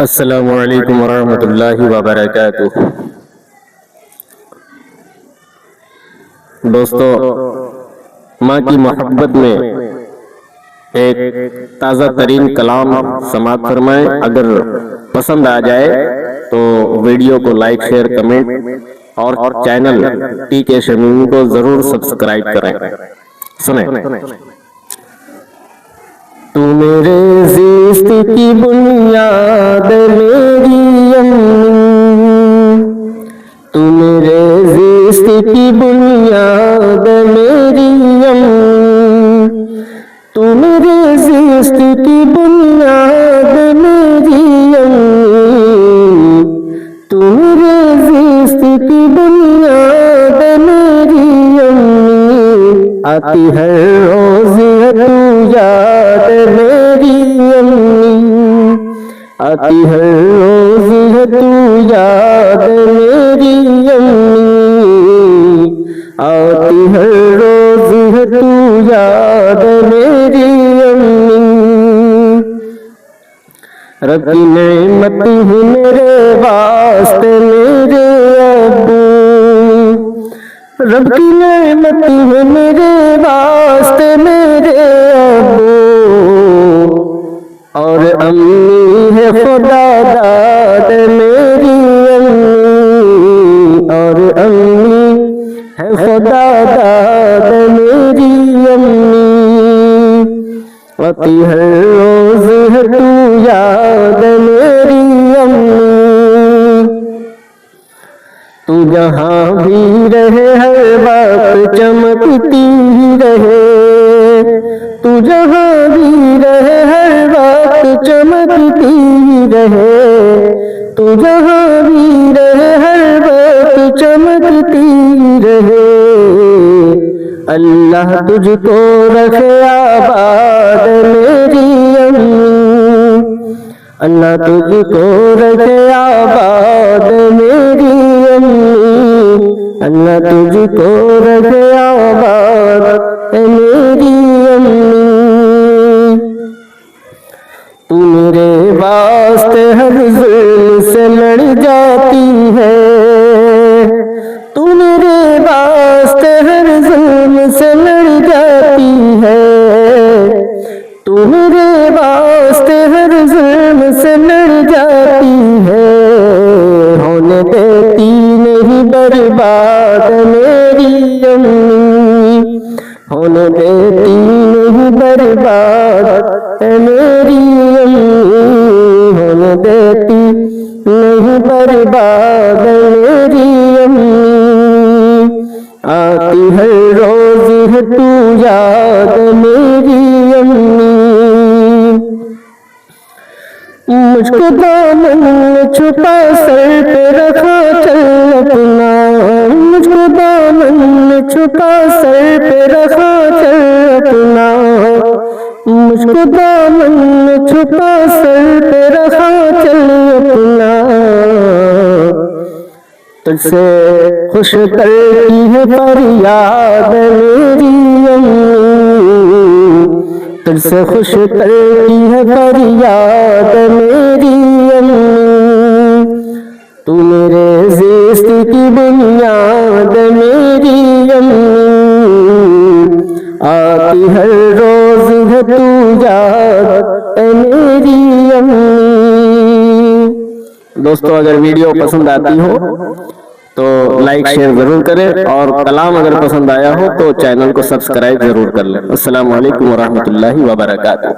السلام علیکم ورحمۃ اللہ وبرکاتہ۔ دوستو، ماں کی محبت میں ایک تازہ ترین کلام سماعت فرمائیں۔ اگر پسند آ جائے تو ویڈیو کو لائک، شیئر، کمنٹ اور چینل ٹی کے شمیم کو ضرور سبسکرائب کریں۔ سنیں۔ تو میرے زیست کی بنیاد میری امی، تو میرے زیست کی بنیاد میری امی، تو میرے زیست کی بنیاد میری امی، تو میرے زیست کی بنیاد میری امی، آتی ہے روز تو یاد میری امی، آتی ہے روز تو یاد میری امی، آتی ہے روز تو یاد میری امی۔ رب کی نعمت ہی میرے واسطے میرے ابو، رب کی نعمت ہے میرے واسطے میرے ابو، اور امی ہے خدا داد میری امی، اور امی ہے خدا داد میری امی، آتی ہے روز ہے تو یاد میری امی۔ تو جہاں بھی رہے ہر وقت چمکتی ہی رہے، تو جہاں بھی رہے ہر وقت چمکتی ہی رہے، تو جہاں بھی رہے ہر وقت چمکتی ہی رہے، اللہ تجھ کو رکھے آباد میری امی، اللہ تجھ کو رکھے آباد میری امی، اللہ تجھ کو رکھے آباد میری امی۔ تو میرے واسطے ہر ظلم سے لڑ جاتی ہے، تو میرے واسطے ہر ظلم سے لڑ جاتی ہے، تو میرے واسطے ہر ظلم سے لڑ جاتی ہے، ہونے دیتی نہیں برباد میری امی، ہونے دیتی نہیں برباد میری امی، ہونے دیتی نہیں برباد میری امی، آتی ہے روز ہے تو یاد میری امی۔ مجھ کو دامن میں چھپا سر پہ رکھا چل اپنا، مجھ کو دامن میں چھپا سر پہ رکھا چل اپنا، مجھ کو دامن میں چھپا سر پہ رکھا چل اپنا، تجھ سے خوش کرتی ہے فریاد میری امی، تجھ سے خوش کرتی ہے فریاد میری امی، تو میرے زیست کی بنیاد میری امی، آتی ہر روز ہے تو یاد میری امی۔ دوستو، اگر ویڈیو پسند آتی ہو تو لائک شیئر ضرور کریں، اور کلام اگر پسند آیا ہو تو چینل کو سبسکرائب ضرور کر لیں۔ السلام علیکم ورحمۃ اللہ وبرکاتہ۔